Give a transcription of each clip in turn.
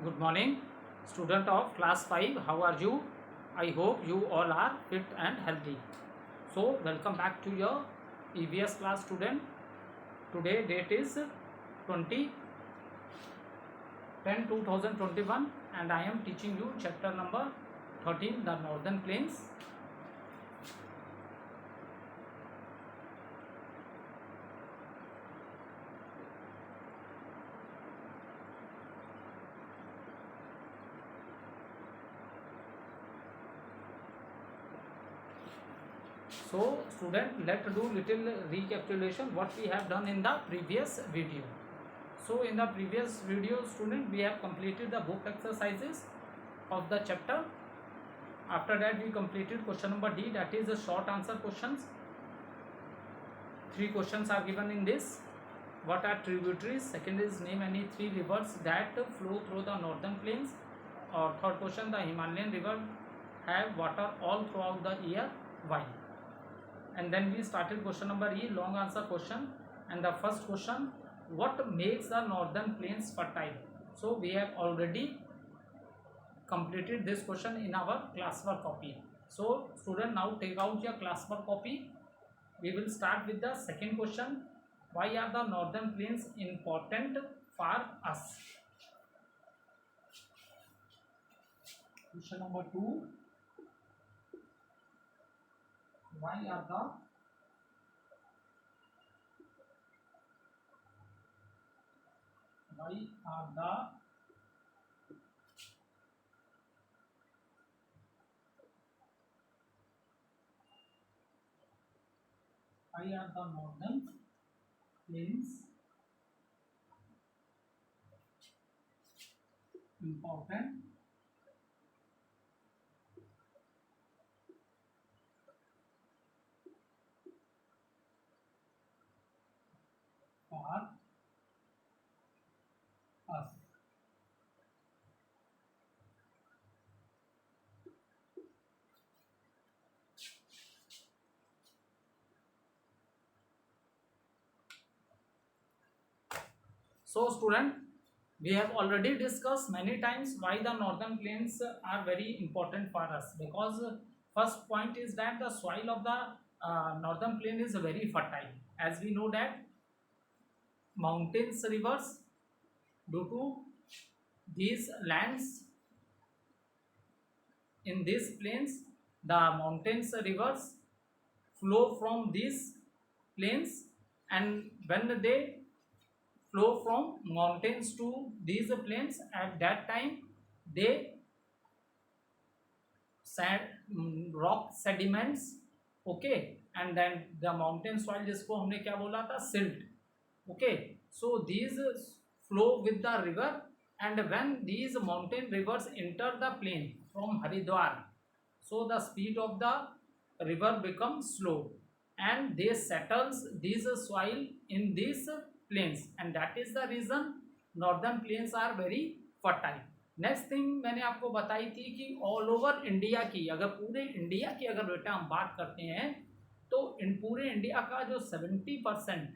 Good morning, student of class 5. How are you? I hope you all are fit and healthy. So, welcome back to your EVS class student. Today date is 20/10/2021 and I am teaching you chapter number 13, the Northern Plains. So student, let's do little recapitulation what we have done in the previous video. So in the previous video, student, we have completed the book exercises of the chapter. After that we completed question number D, that is the short answer questions. 3 questions are given in this. What are tributaries? Second is name any 3 rivers that flow through the northern plains. Or third question, the Himalayan river have water all throughout the year. Why? And then we started question number E, long answer question. And the first question, what makes the northern plains fertile? So we have already completed this question in our classwork copy. So student, now take out your classwork copy. We will start with the second question. Why are the northern plains important for us? Question number 2. Why are the northern plains important for us? So student, we have already discussed many times why the northern plains are very important for us, because first point is that the soil of the northern plain is very fertile. As we know that mountains, rivers, due to these lands in these plains, the mountains, rivers flow from these plains, and when they flow from mountains to these plains, at that time they rock sediments, okay, and then the mountain soil, जिसको हमने क्या बोला था, silt, okay. So these flow with the river, and when these mountain rivers enter the plain from Haridwar, so the speed of the river becomes slow and they settles these soil in these plains, and that is the reason northern plains are very fertile. Next thing मैंने आपको बताई थी कि all over India की, अगर पूरे India की अगर बेटा हम बात करते हैं, तो इन पूरे इंडिया का जो 70%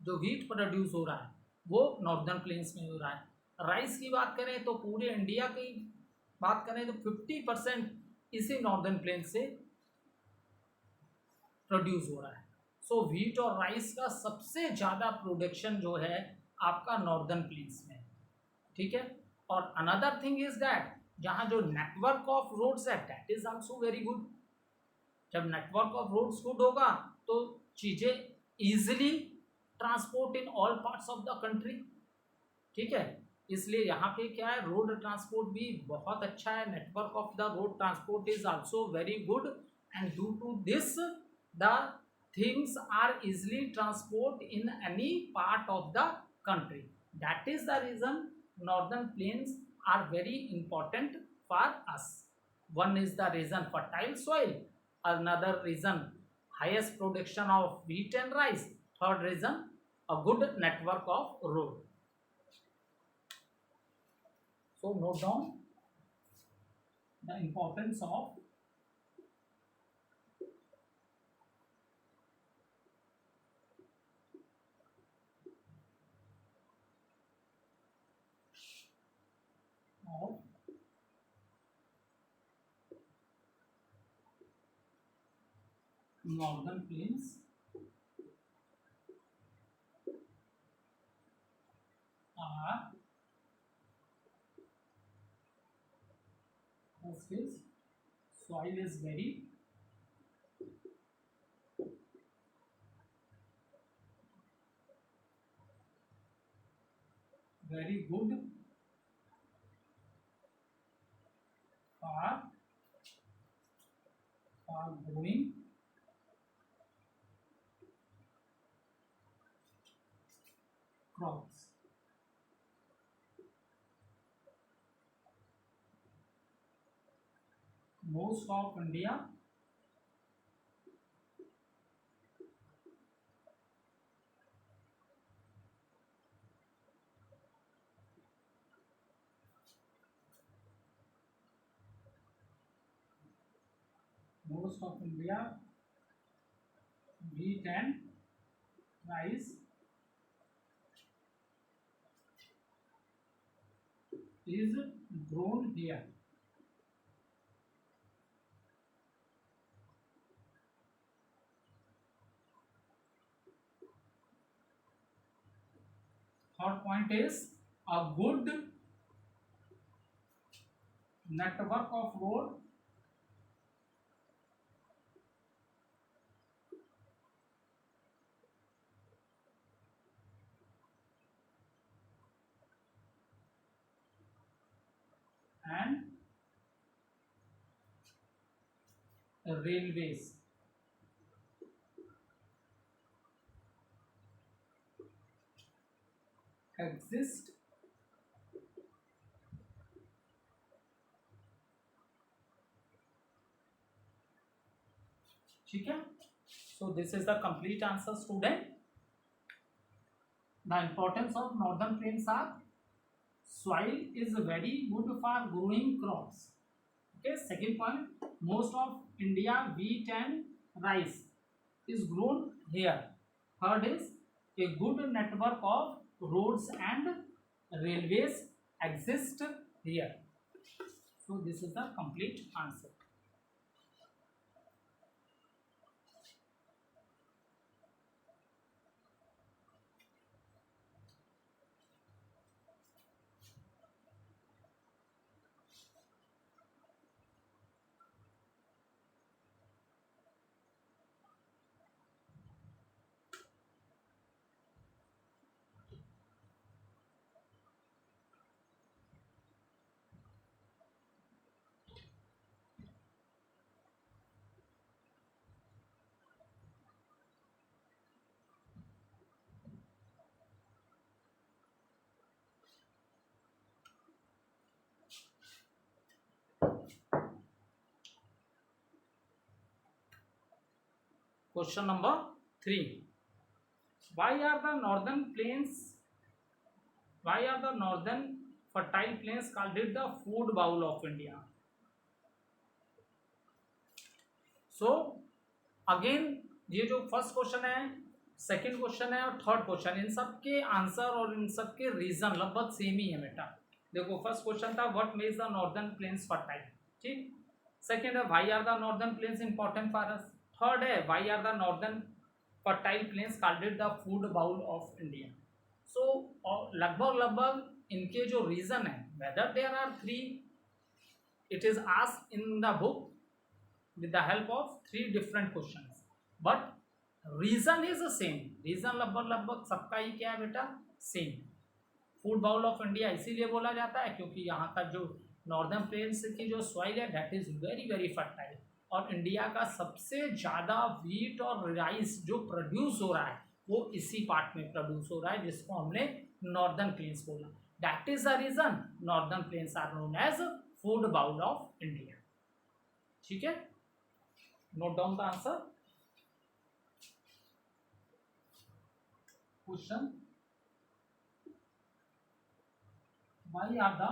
जो व्हीट प्रोड्यूस हो रहा है वो नॉर्दर्न प्लेन्स में हो रहा है। राइस की बात करें तो पूरे इंडिया की बात करें तो 50% इसी नॉर्दर्न प्लेन से प्रोड्यूस हो रहा है। सो व्हीट और राइस का सबसे ज़्यादा प्रोडक्शन जो है आपका नॉर्दर्न प्लेन्स में, ठीक है। और अनदर थिंग इज दैट जहाँ जो नेटवर्क ऑफ रोड्स है, that is also very good. जब नेटवर्क ऑफ रोड्स गुड होगा तो चीज़ें easily transport in all parts of the country, ठीक है। इसलिए यहाँ पे क्या है, रोड ट्रांसपोर्ट भी बहुत अच्छा है, network of the road transport is also very good, and due to this the things are easily transport in any part of the country. That is the reason northern plains are very important for us. One is the reason fertile soil, another reason highest production of wheat and rice, third reason a good network of road. So note down the importance of northern plains are, first is soil is very good for growing crops. Most of India wheat and rice is grown here. Third point is a good network of road and railways exist ठीक है. So this is the complete answer, student. The importance of northern plains are soil is very good for growing crops. Okay, second point, most of India wheat and rice is grown here. Third is a good network of roads and railways exist here. So this is the complete answer. Question number 3. Why are the northern fertile plains called it the food bowl of India? So again ये जो first question है, second question है और third question, इन सब के answer और इन सब के रीजन लगभग सेम ही है बेटा. देखो फर्स्ट क्वेश्चन था what makes the northern plains fertile, ठीक. सेकंड है why are the northern plains important for us. Third है why are the northern fertile plains called it the food bowl of India. So लगभग इनके जो region है, whether there are 3, it is asked in the book with the help of 3 different questions, but reason is the same. reason लगभग सबका ही क्या है बेटा, same. Food bowl of India इसीलिए बोला जाता है क्योंकि यहाँ का जो नॉर्दर्न प्लेन्स की जो सॉइल है that is very very fertile, और इंडिया का सबसे ज़्यादा व्हीट और राइस जो प्रोड्यूस हो रहा है वो इसी पार्ट में प्रोड्यूस हो रहा है जिसको हमने नॉर्दर्न प्लेन्स बोला. That is the reason northern plains are known as food bowl of India. ठीक है, note down the answer. Question, why are the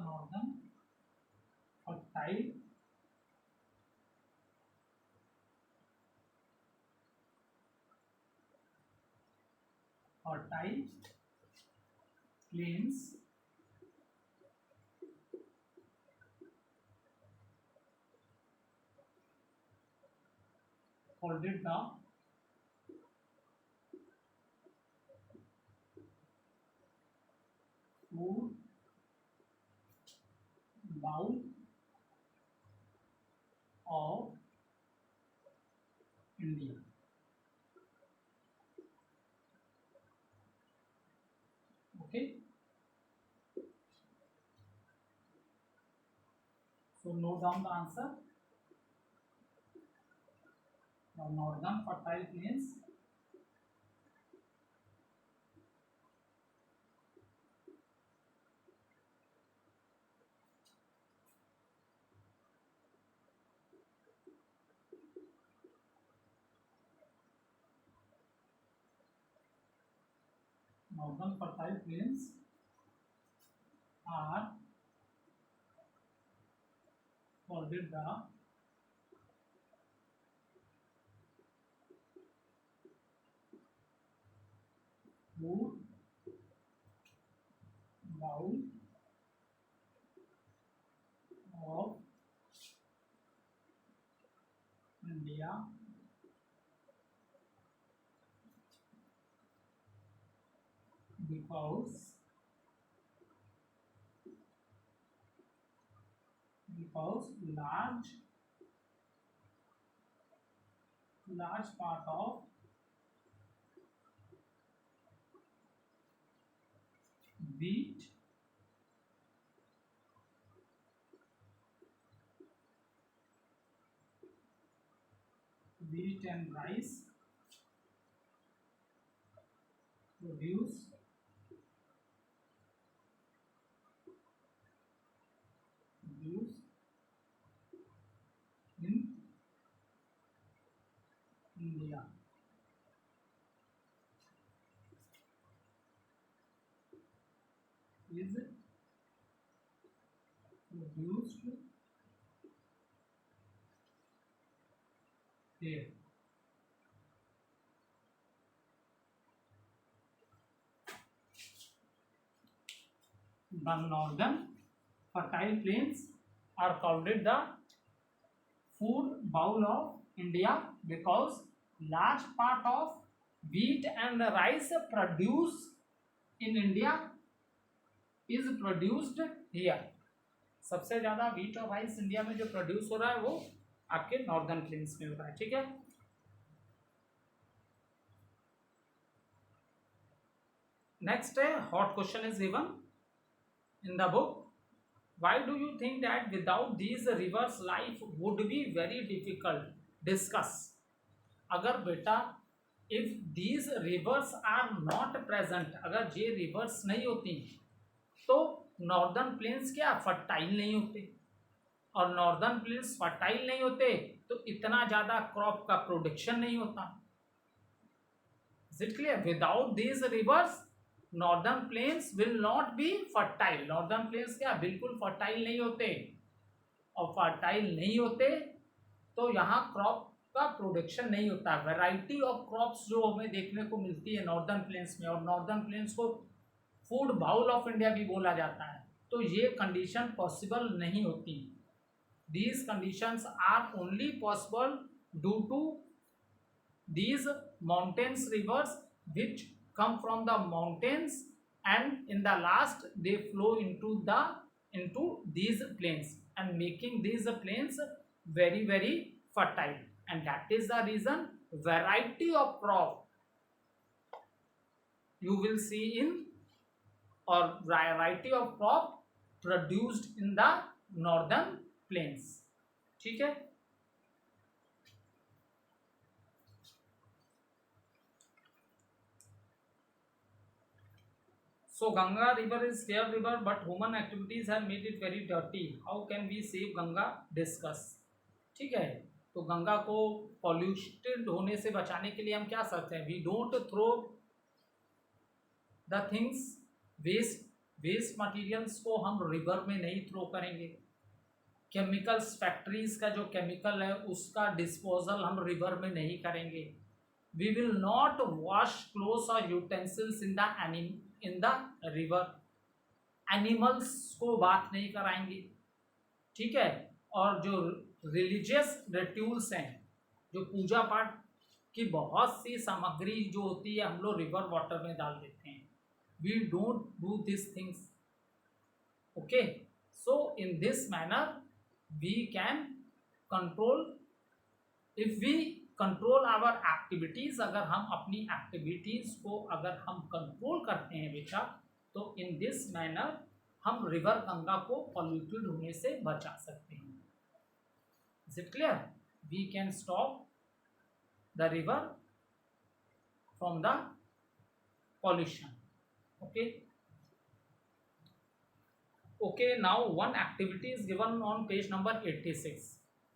northern fertile fertile plains called it the food bowl of India. Okay, so note down the answer. The northern fertile plains northern fertile plains are called the food bowl of India because large part of wheat and rice produced in India is produced here. The northern fertile plains are called the food bowl of India because large part of wheat and rice produced in India is produced here. सबसे ज्यादा wheat और rice India में जो produce हो रहा है वो आपके नॉर्दर्न प्लेन्स में हो रहा है. ठीक है, नेक्स्ट है hot question is given in the book. Why do you think that without these rivers life would be very difficult? Discuss. अगर बेटा if these rivers are not present, अगर ये rivers नहीं होती तो नॉर्दर्न प्लेन्स क्या fertile नहीं होते, और नॉर्दर्न प्लेन्स फर्टाइल नहीं होते तो इतना ज़्यादा क्रॉप का प्रोडक्शन नहीं होता. Is it clear? Without these rivers northern plains will not be fertile. Northern plains क्या बिल्कुल फर्टाइल नहीं होते, और फर्टाइल नहीं होते तो यहाँ क्रॉप का प्रोडक्शन नहीं होता. वैरायटी ऑफ क्रॉप्स जो हमें देखने को मिलती है नॉर्दर्न प्लेन्स में, और नॉर्दर्न प्लेन्स को फूड बाउल ऑफ इंडिया भी बोला जाता है, तो ये कंडीशन पॉसिबल नहीं होती. These conditions are only possible due to these mountains rivers which come from the mountains and in the last they flow into these plains and making these plains very very fertile, and that is the reason variety of crop you will see in, or variety of crop produced in the northern plains. ठीक है, so Ganga river is clear river but human activities have made it very dirty. How can we save Ganga? Discuss. ठीक है, तो गंगा को polluted होने से बचाने के लिए हम क्या सकते हैं? We don't throw the things, waste materials को हम रिवर में नहीं थ्रो करेंगे. केमिकल्स, फैक्ट्रीज का जो केमिकल है उसका डिस्पोजल हम रिवर में नहीं करेंगे. We will not wash clothes और utensils in the river, animals को बात नहीं कराएंगे, ठीक है। और जो रिलीजियस रिचुअल्स हैं, जो पूजा पाठ की बहुत सी सामग्री जो होती है हम लोग रिवर वाटर में डाल देते हैं, we don't do this things, okay. So in this manner we can control, if we control our activities, अगर हम अपनी एक्टिविटीज को अगर हम कंट्रोल करते हैं बेटा, तो इन दिस मैनर हम रिवर गंगा को पॉल्यूटेड होने से बचा सकते हैं। Is it clear? We can stop the river from the pollution, okay. Okay, now one activity is given on page number 86.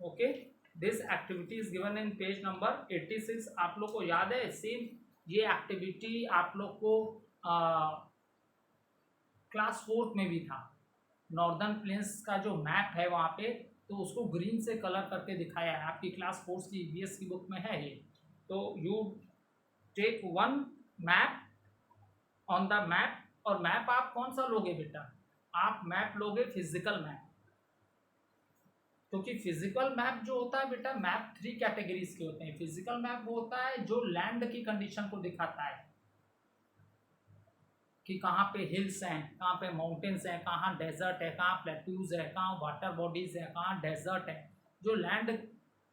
Okay, this activity is given in page number 86. आप लोग को याद है सेम ये एक्टिविटी आप लोग को class 4th में भी था। नॉर्दर्न प्लेन्स का जो मैप है वहाँ पे, तो उसको ग्रीन से कलर करके दिखाया है, आपकी क्लास 4th की EVS की बुक में है ये। तो you take one map on the map, और मैप आप कौन सा लोगे बेटा? आप मैप लोगे फिजिकल मैप, क्योंकि फिजिकल मैप जो होता है बेटा, मैप 3 कैटेगरीज के होते हैं। फिजिकल मैप वो होता है जो लैंड की कंडीशन को दिखाता है कि कहाँ पे हिल्स हैं, कहाँ पे माउंटेन्स हैं, कहाँ डेजर्ट है, कहाँ प्लेट्यूज है, कहाँ वाटर बॉडीज है, कहाँ डेजर्ट है, जो लैंड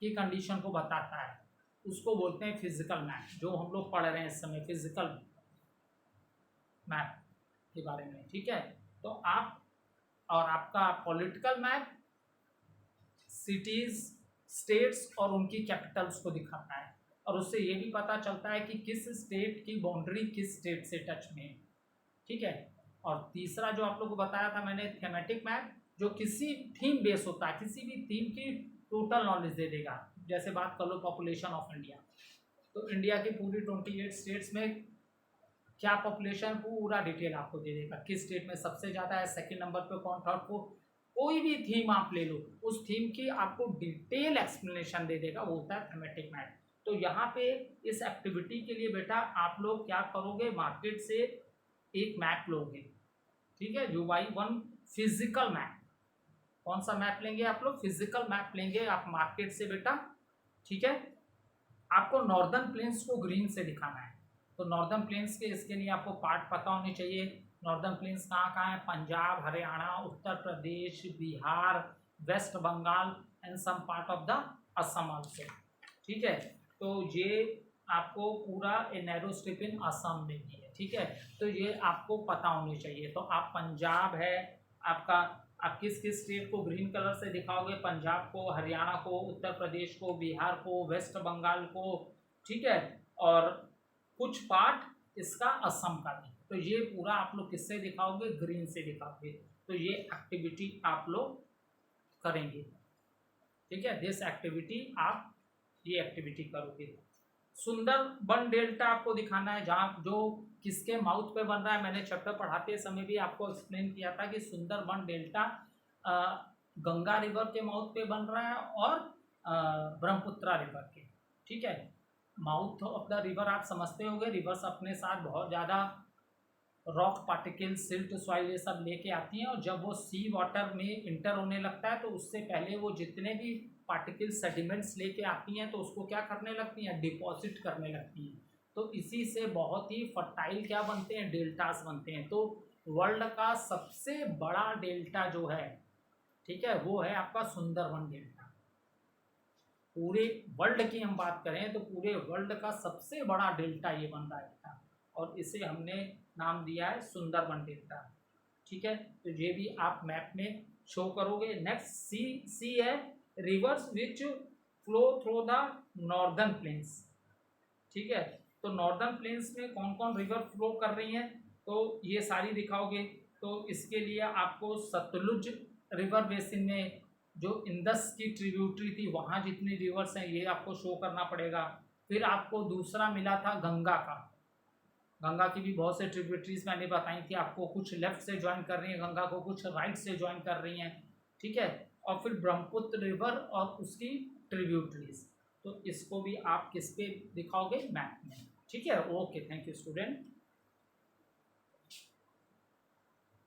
की कंडीशन को बताता है उसको बोलते हैं फिजिकल मैप, जो हम लोग पढ़ रहे हैं इस समय फिजिकल मैप के बारे में, ठीक है। तो आप, और आपका पॉलिटिकल मैप सिटीज, स्टेट्स और उनकी कैपिटल्स को दिखाता है, और उससे ये भी पता चलता है कि किस स्टेट की बाउंड्री किस स्टेट से टच में है, ठीक है। और तीसरा जो आप लोग को बताया था मैंने, थीमेटिक मैप, जो किसी थीम बेस होता है, किसी भी थीम की टोटल नॉलेज दे देगा। जैसे बात कर लो पॉपुलेशन ऑफ इंडिया, तो इंडिया की पूरी 28 स्टेट्स में क्या पॉपुलेशन, पूरा डिटेल आपको दे देगा, किस स्टेट में सबसे ज़्यादा है, सेकंड नंबर पे कौन, थर्ड को, कोई भी थीम आप ले लो, उस थीम की आपको डिटेल एक्सप्लेनेशन दे देगा, वो होता है थीमेटिक मैप। तो यहाँ पे इस एक्टिविटी के लिए बेटा आप लोग क्या करोगे, मार्केट से एक मैप लोगे, ठीक है, UI1 फिजिकल मैप। कौन सा मैप लेंगे आप लोग? फिजिकल मैप लेंगे आप मार्केट से बेटा, ठीक है। आपको नॉर्दर्न प्लेन्स को ग्रीन से दिखाना है, तो नॉर्दर्न प्लेन्स के इसके लिए आपको पार्ट पता होने चाहिए। नॉर्दर्न प्लेन्स कहाँ है? Punjab, Haryana, Uttar Pradesh, Bihar, West Bengal and some part of the Assam also, ठीक है। तो ये आपको पूरा a narrow strip in Assam में भी है, ठीक है। तो ये आपको पता होनी चाहिए। तो आप पंजाब है आपका, आप किस किस स्टेट को ग्रीन कलर से दिखाओगे? पंजाब को, हरियाणा को, उत्तर प्रदेश को, बिहार को, वेस्ट बंगाल को, ठीक है, और कुछ पार्ट इसका असम का भी। तो ये पूरा आप लोग किससे दिखाओगे? ग्रीन से दिखाओगे। तो ये एक्टिविटी आप लोग करेंगे, ठीक है। दिस एक्टिविटी आप ये एक्टिविटी करोगे। सुंदरबन डेल्टा आपको दिखाना है, जहाँ जो किसके माउथ पे बन रहा है। मैंने चैप्टर पढ़ाते समय भी आपको एक्सप्लेन किया था कि सुंदरबन डेल्टा गंगा रिवर के माउथ पे बन रहा है और ब्रह्मपुत्रा रिवर के, ठीक है। माउथ ऑफ द रिवर आप समझते होंगे, रिवर्स अपने साथ बहुत ज़्यादा रॉक पार्टिकल, सिल्ट सॉइल ये सब लेके आती हैं, और जब वो सी वाटर में इंटर होने लगता है तो उससे पहले वो जितने भी पार्टिकल सेडिमेंट्स लेके आती हैं तो उसको क्या करने लगती हैं? डिपॉजिट करने लगती हैं। तो इसी से बहुत ही फर्टाइल क्या बनते हैं? डेल्टास बनते हैं। तो वर्ल्ड का सबसे बड़ा डेल्टा जो है, ठीक है, वो है आपका सुंदरबन डेल्टा। पूरे वर्ल्ड की हम बात करें तो पूरे वर्ल्ड का सबसे बड़ा डेल्टा ये बन रहा है, और इसे हमने नाम दिया है सुंदरबन डेल्टा, ठीक है। तो ये भी आप मैप में शो करोगे। नेक्स्ट सी है reverse which flow through the northern planes, ठीक है। तो नॉर्दर्न प्लेन्स में कौन कौन रिवर फ्लो कर रही हैं, तो ये सारी दिखाओगे। तो इसके लिए आपको सतलुज रिवर बेसिन में जो इंदस की ट्रिब्यूटरी थी वहाँ जितनी रिवर्स हैं ये आपको शो करना पड़ेगा। फिर आपको दूसरा मिला था गंगा का, गंगा की भी बहुत से ट्रिब्यूटरीज मैंने बताई थी आपको, कुछ लेफ्ट से ज्वाइन कर रही हैं गंगा को, कुछ राइट से ज्वाइन कर रही हैं, ठीक है। और फिर ब्रह्मपुत्र रिवर और उसकी ट्रिब्यूटरीज, तो इसको भी आप किस पे दिखाओगे, मैप में। ठीक है, ओके, थैंक यू स्टूडेंट।